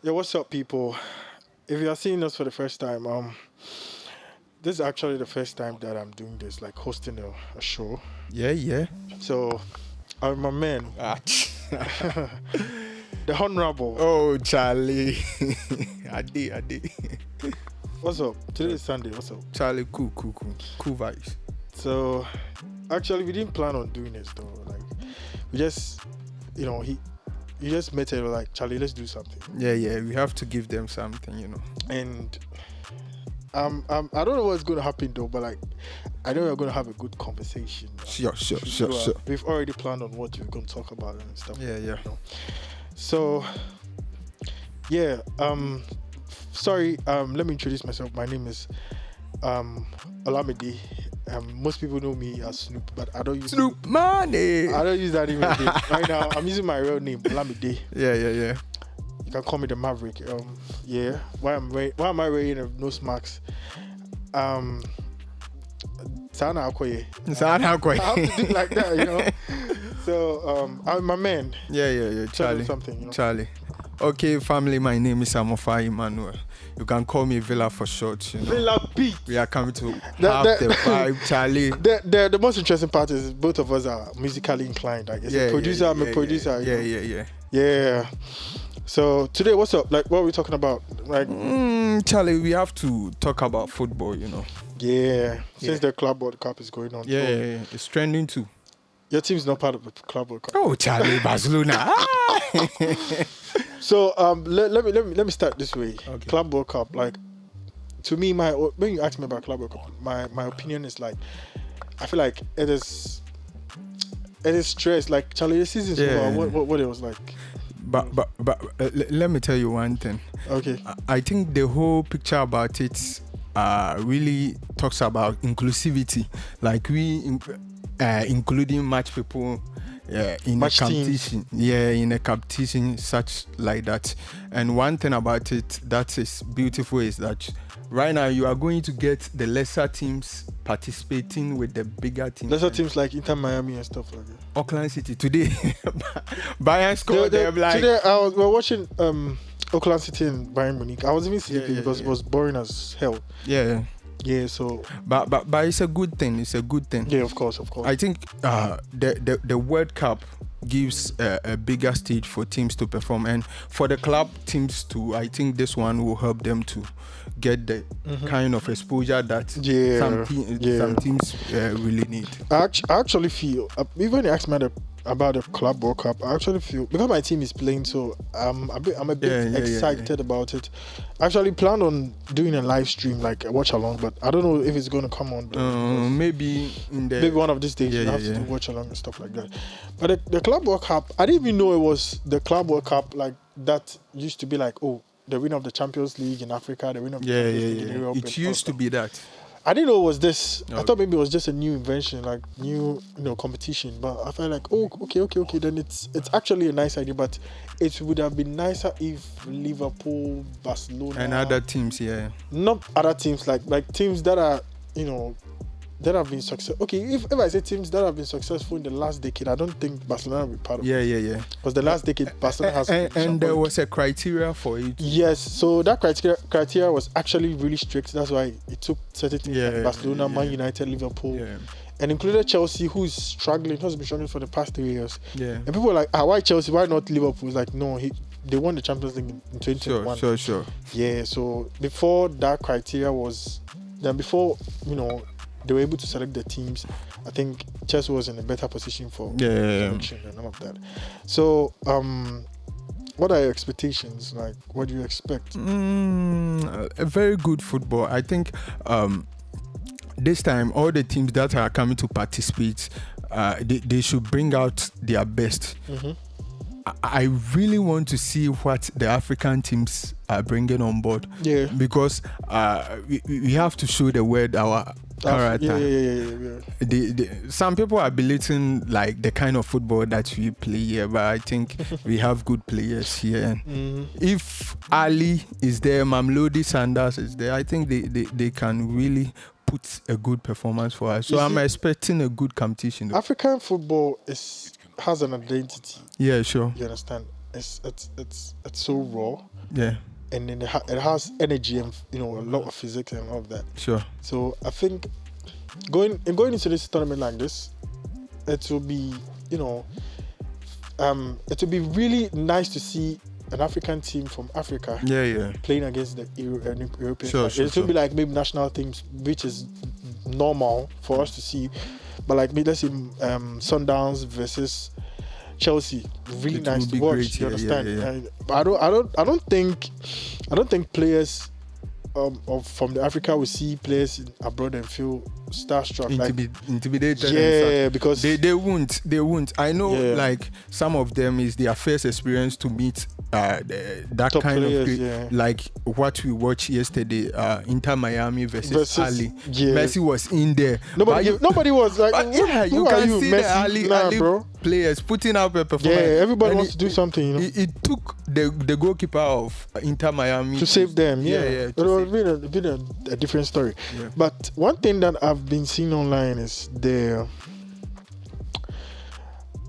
Yeah, what's up, people? If you are seeing us for the first time, this is actually the first time that I'm doing this, like hosting a show. Yeah. So, I'm my man, Ah, the Honorable. oh, Charlie. I did. What's up? Today is Sunday. What's up? Charlie, cool vibes. So, actually, we didn't plan on doing this though. Like, we just, you just met it like, Charlie, let's do something. Yeah. We have to give them something. And I don't know what's going to happen though, but like, I know we're going to have a good conversation. Sure. We've already planned on what we're going to talk about and stuff. Yeah. So, yeah. Sorry. Let me introduce myself. My name is Olamide. Most people know me as Snoop, but I don't use Snoop Money. I don't use that even right now. I'm using my real name, Olamide. Yeah. You can call me the Maverick. Yeah. Why am I wearing a nose mask? Sana Akoye. I have to do like that, So I'm my man. Yeah. Charlie. Something, Charlie. Okay, family. My name is Amofa Emmanuel. You can call me Villa for short. Villa Beat. We are coming to have the vibe, Charlie. The most interesting part is both of us are musically inclined. Like, a producer, I'm a producer. Yeah. So today, what's up? Like, what are we talking about? Like, Charlie, we have to talk about football. Yeah. Since the Club Worldcup is going on. Yeah. It's trending too. Your team's not part of the Club Worldcup. Oh, Charlie, Barcelona. So let me start this way. Okay. Club Worldcup, like, to me, when you ask me about Club Worldcup, my opinion is like, I feel like it is stress. Like, Charlie, the season's over. What it was like. But let me tell you one thing. Okay. I think the whole picture about it really talks about inclusivity. Like including match people in match a competition. Team. Yeah, in a competition such like that. And one thing about it that is beautiful is that right now you are going to get the lesser teams participating with the bigger teams. Lesser teams like Inter Miami and stuff like that. Auckland City today, Bayern scored them like. Today we were watching Auckland City and Bayern Munich. I was even sleeping because it was boring as hell. Yeah, so but it's a good thing. It's a good thing. Yeah, of course. I think the World Cup gives a bigger stage for teams to perform, and for the club teams too. I think this one will help them to get the kind of exposure that some teams really need. I actually feel even when you ask me about the Club World Cup, I actually feel because my team is playing, so I'm a bit excited about it. I actually planned on doing a live stream, like a watch along, but I don't know if it's going to come on. Maybe one of these days you have to do watch along and stuff like that. But the Club World Cup, I didn't even know it was the Club World Cup. Like, that used to be like, the winner of the Champions League in Africa, the winner of the Champions League in Europe. It used to be that. I didn't know it was this. I thought maybe it was just a new invention, like new, competition. But I felt like, okay. Then it's actually a nice idea. But it would have been nicer if Liverpool, Barcelona, and other teams, not other teams, like teams that are, that have been successful. Okay, if I say teams that have been successful in the last decade, I don't think Barcelona will be part of it. Yeah. Because the last decade, Barcelona has... And there was a criteria for it. Yes, so that criteria was actually really strict. That's why it took certain teams like Barcelona, Man United, Liverpool, and included Chelsea, who's been struggling for the past 3 years. Yeah. And people were like, why Chelsea? Why not Liverpool? It's like, no, they won the Champions League in 2021. Sure. Yeah, so before that criteria was... Then before, they were able to select the teams. I think Chelsea was in a better position for selection and all of that. So, what are your expectations? Like, what do you expect? A very good football. I think this time all the teams that are coming to participate, they should bring out their best. I really want to see what the African teams are bringing on board. Yeah. Because we have to show the world our character. Yeah. Some people are belittling like the kind of football that we play here, but I think we have good players here. If Ali is there, Mamlodi Sanders is there, I think they can really put a good performance for us. So I'm expecting a good competition. African football has an identity. Yeah, sure. You understand? it's so raw. Yeah. And then it has energy and a lot of physics and all of that. Sure. So I think going into this tournament like this, it will be it will be really nice to see an African team from Africa playing against the European side. It will be like maybe national teams, which is normal for us to see, but like maybe let's say Sundowns versus Chelsea, really nice to watch. Great, you understand? Yeah. But I don't think players from the Africa will see players abroad and feel starstruck, intimidated. Yeah, because they won't. I know, like some of them is their first experience to meet that top kind players, of like what we watched yesterday, Inter Miami versus Ali. Yeah. Messi was in there. Nobody was like, you can see Messi? the Ali players putting up a performance. Yeah, everybody wants to do something. It took the goalkeeper of Inter Miami to save them. Yeah. It would have been a different story. Yeah. But one thing that I've been seeing online is the,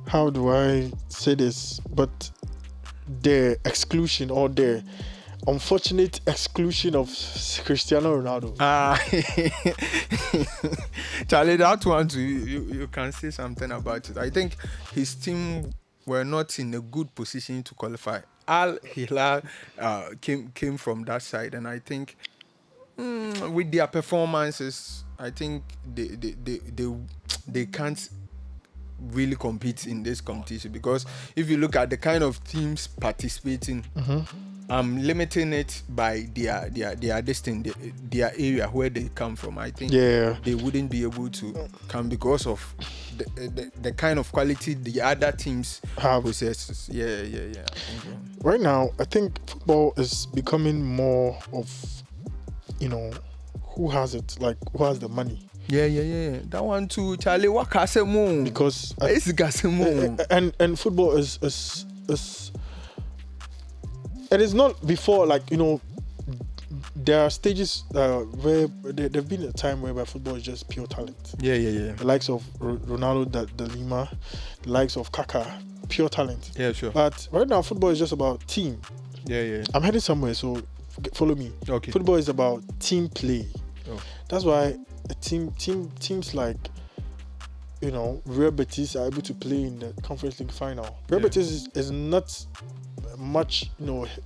how do I say this? But the exclusion or the unfortunate exclusion of Cristiano Ronaldo. Charlie, that one too, you can say something about it. I think his team were not in a good position to qualify. Al Hilal came from that side, and I think with their performances, I think they can't really compete in this competition, because if you look at the kind of teams participating, I'm limiting it by their area where they come from. I think they wouldn't be able to come because of the kind of quality the other teams possess. Yeah. Right now, I think football is becoming more of, who has it, like who has the money. Yeah. That one too, Charlie. What Casemo? Because it's Casemo. And football is it is not before, like, there are stages where there've been a time where football is just pure talent. Yeah. The likes of Ronaldo, de Lima, the likes of Kaká, pure talent. Yeah, sure. But right now, football is just about team. Yeah. I'm heading somewhere, so follow me. Okay. Football is about team play. Oh. That's why teams like, Real Betis are able to play in the Conference League final. Real Betis is not much,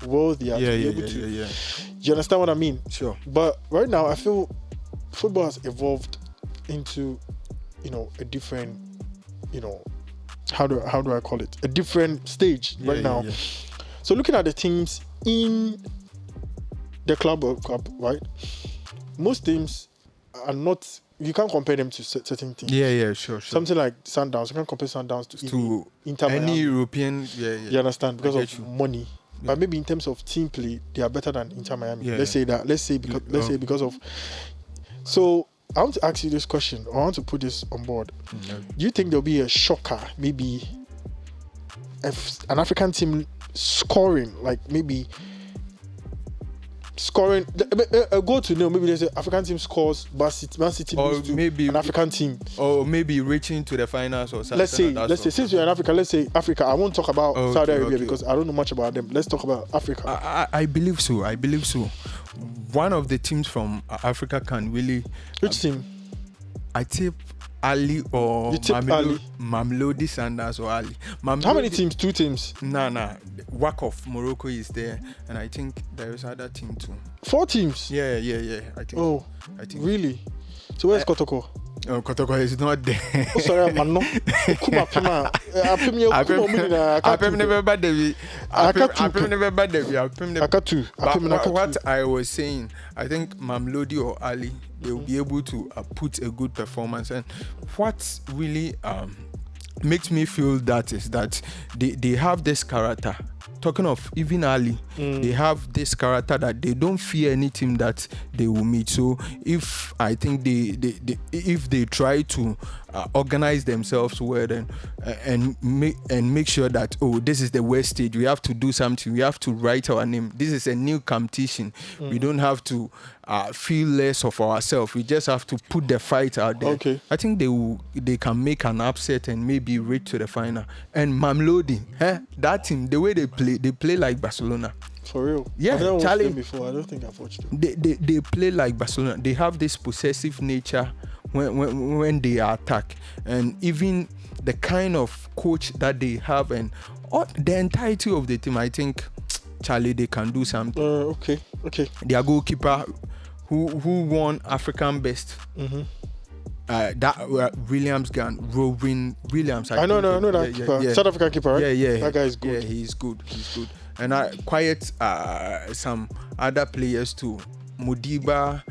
worthier to be able to. Yeah. You understand what I mean? Sure. But right now, I feel football has evolved into, a different, how do I call it? A different stage right now. Yeah. So looking at the teams in the Club World Cup, right? Most teams are not. You can't compare them to certain teams. Yeah, sure. Something like Sundowns. You can't compare Sundowns to Inter Miami. Any European. Yeah. You understand? Because of money. Yeah. But maybe in terms of team play, they are better than Inter Miami. Yeah. Let's say that. Let's say because of. So I want to ask you this question. I want to put this on board. Mm-hmm. Do you think there'll be a shocker? Maybe if an African team scoring, like maybe scoring a goal to nil. Maybe there's an African team scores, Man City lose to an African team, or maybe reaching to the finals or something. Let's say since you're in Africa, let's say Africa. I won't talk about Saudi Arabia because I don't know much about them. Let's talk about Africa. I believe so. One of the teams from Africa can really. Which team? I tip Ali or Mamelodi Sundowns or Ali. How many teams? 2 teams? Nah. WAC of Morocco is there, and I think there is other team too. 4 teams? Yeah. I think. I think. Really? So where's Kotoko? Kotoko is not there. Oh, sorry, man. No. What I was saying, I think Mamelodi or Ali, they will be able to put a good performance. And what really makes me feel that is that they have this character. Talking of even Ali, they have this character that they don't fear any team that they will meet. So if I think if they try to organize themselves well and make sure that, oh, this is the West stage. We have to do something. We have to write our name. This is a new competition. We don't have to feel less of ourselves. We just have to put the fight out there. Okay. I think they can make an upset and maybe reach to the final. And Mamlodi, that team, the way they play like Barcelona. For real? Yeah, I've never watched Charlie, them before. I don't think I've watched them. They play like Barcelona. They have this possessive nature when they attack, and even the kind of coach that they have and the entirety of the team. I think, Charlie, they can do something. Okay. Their goalkeeper, who won African Best. That Williams gun, Robin Williams. I know that keeper. Yeah. South African keeper, right? Yeah. That guy is good. Yeah, he's good. And some other players too, Modiba,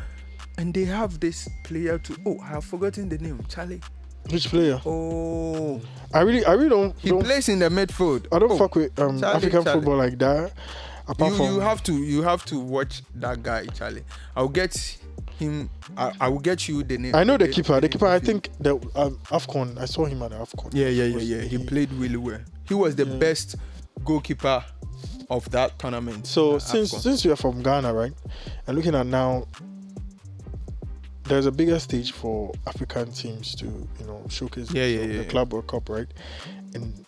and they have this player too. Oh, I've forgotten the name, Charlie. Which player? Oh, I really don't. He plays in the midfield. I don't fuck with African football like that. You have to watch that guy, Charlie. I'll get him. I will get you the name. I know the keeper. The keeper. I think the AFCON. I saw him at the AFCON. Yeah. He played really well. He was the best goalkeeper of that tournament. So since we are from Ghana, right, and looking at now, there's a bigger stage for African teams to showcase the Club World Cup, right? And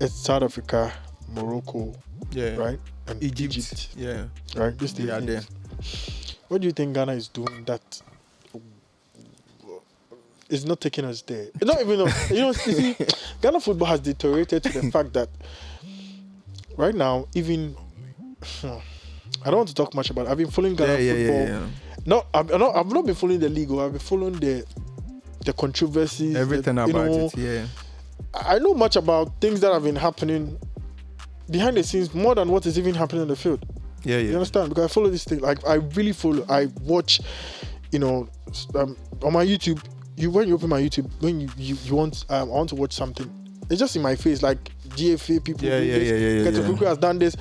it's South Africa, Morocco, right, and Egypt, right. This they are there. What do you think Ghana is doing that is not taking us there? Not even you see, Ghana football has deteriorated to the fact that right now, even I don't want to talk much about it. I've been following Ghana football. Yeah. No, I've not been following the league. I've been following the controversies. Everything about it. Yeah. I know much about things that have been happening behind the scenes more than what is even happening on the field. Yeah. You understand? Because I follow this thing. Like I really follow. I watch. On my YouTube. When you open my YouTube, when you want, I want to watch something. It's just in my face, like GFA people. Kuku has done this.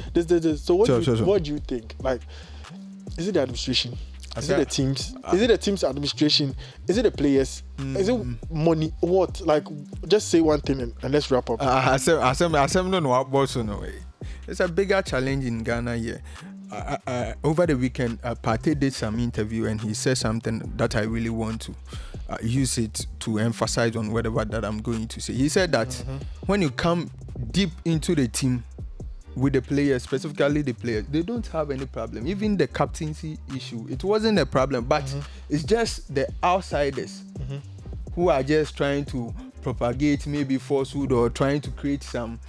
So what do you think? Like, is it the administration? Is it the teams? Is it the team's administration? Is it the players? Is it money? What? Like, just say one thing and let's wrap up. It's a bigger challenge in Ghana here. Over the weekend, Partey did some interview and he said something that I really want to use it to emphasize on whatever that I'm going to say. He said that when you come deep into the team with the players, specifically the players, they don't have any problem. Even the captaincy issue, it wasn't a problem, but it's just the outsiders who are just trying to propagate maybe falsehood or trying to create some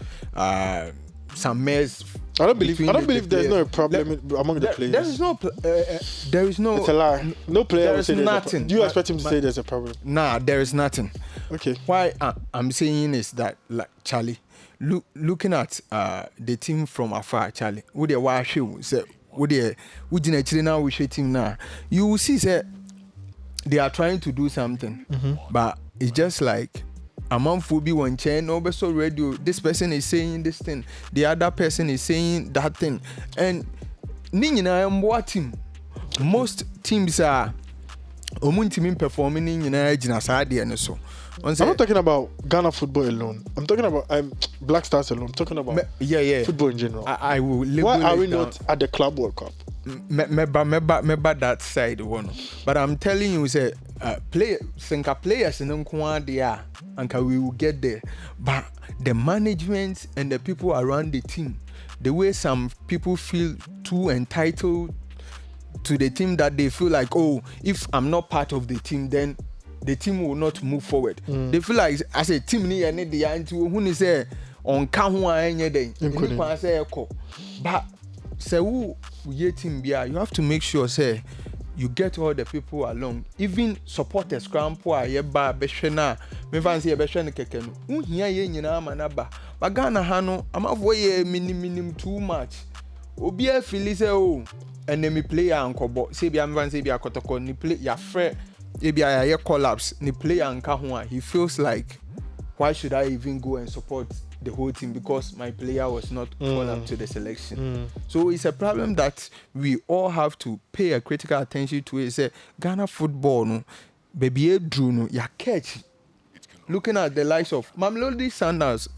mess. I don't believe there's no problem among the players. There is no. It's a lie. No player will say there's nothing. Do you expect him to say there's a problem? Nah, there is nothing. Okay. Why I'm saying is that, like, Charlie, looking at the team from afar, Charlie, with the wash you say, with the now we team now, you will see that they are trying to do something, but it's just like. A month will be one chain, no so radio. This person is saying this thing, the other person is saying that thing, and Nina am watching. Most teams are performing in and so. I'm not talking about Ghana football alone. I'm talking about Black Stars alone. I'm talking about football in general. I will. Why are we not at the Club World Cup? Remember that side one, but I'm telling you, say players in there, and we will get there. But the management and the people around the team, the way some people feel too entitled to the team that they feel like, oh, if I'm not part of the team, then the team will not move forward. They feel like as a team need the anti who is there on but say who team you have to make sure say you get all the people along, even supporters crampo yeba beshena me fancy beshena keke no uhia ye nyina manaba but Ghana ha no amavoye minim too much obi a feel say oh enemy player ankobo say bia me fancy bia kotoko ni play ya frɛ ebia ya collapse ni player anka ho a he feels like why should I even go and support the whole team because my player was not called up to the selection. So it's a problem that we all have to pay a critical attention to. It's a Ghana football, no, baby Drew no ya catch. Looking at the likes of Mamelodi Sundowns,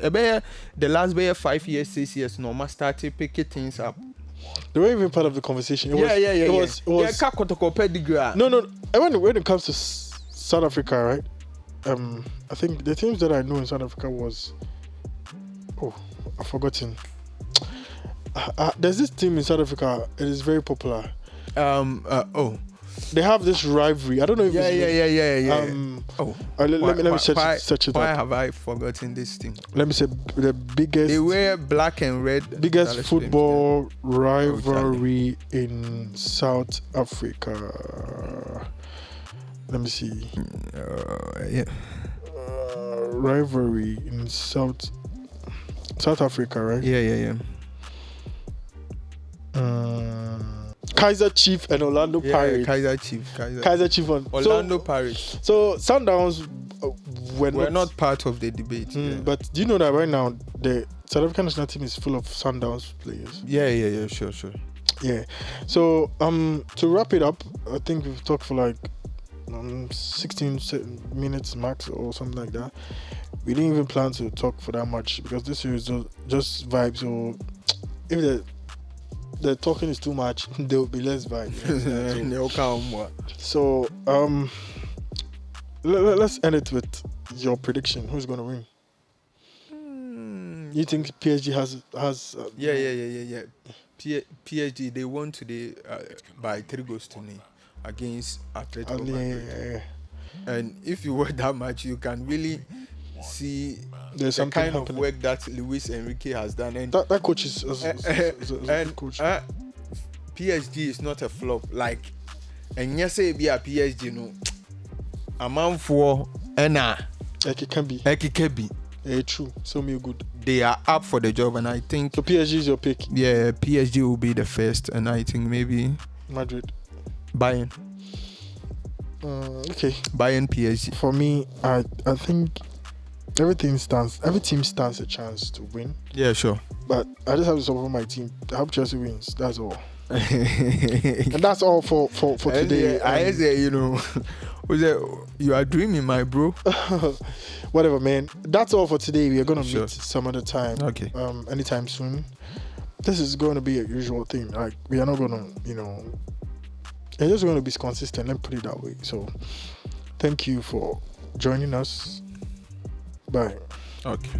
the last 5 years, 6 years, no, must start picking things up. They were even part of the conversation. It was no. And when it comes to South Africa, right? I think the teams that I know in South Africa was, I've forgotten. There's this team in South Africa. It is very popular. They have this rivalry. I don't know if let me search it Why up. have I forgotten this thing? Let me say the biggest. They wear black and red. Biggest football rivalry in South Africa. Let me see. Rivalry in South Africa, right? Yeah. Kaiser Chiefs and Orlando Pirates. Kaiser Chiefs on Orlando Pirates. So Sundowns were not part of the debate. But do you know that right now the South African national team is full of Sundowns players? Yeah. Sure. Yeah. So to wrap it up, I think we've talked for like 16 minutes max or something like that. We didn't even plan to talk for that much because this is just vibes. So if the talking is too much, there will be less vibes. So let's end it with your prediction. Who's going to win? You think PSG has? Yeah. PSG, they won today by 3 goals to 0 against Atletico Madrid. And if you watch that match, you can really see there's the kind happening. of work that Luis Enrique has done. And that coach is a good coach. PSG is not a flop. Like, and yes, be a PSG no. A man for Ena. Eki be. True. So me good. They are up for the job, and I think. So PSG is your pick. Yeah, PSG will be the first, and I think maybe Madrid. Bayern. Okay. Bayern PSG. For me, I think every team stands a chance to win. Yeah, sure. But I just have to support my team. I hope Chelsea wins. That's all. And that's all for today. I say, you are dreaming, my bro. Whatever, man. That's all for today. We are gonna meet some other time. Okay. Anytime soon. This is going to be a usual thing. Like, we are not gonna, it's just going to be consistent. Let me put it that way. So, thank you for joining us. Bye. Okay.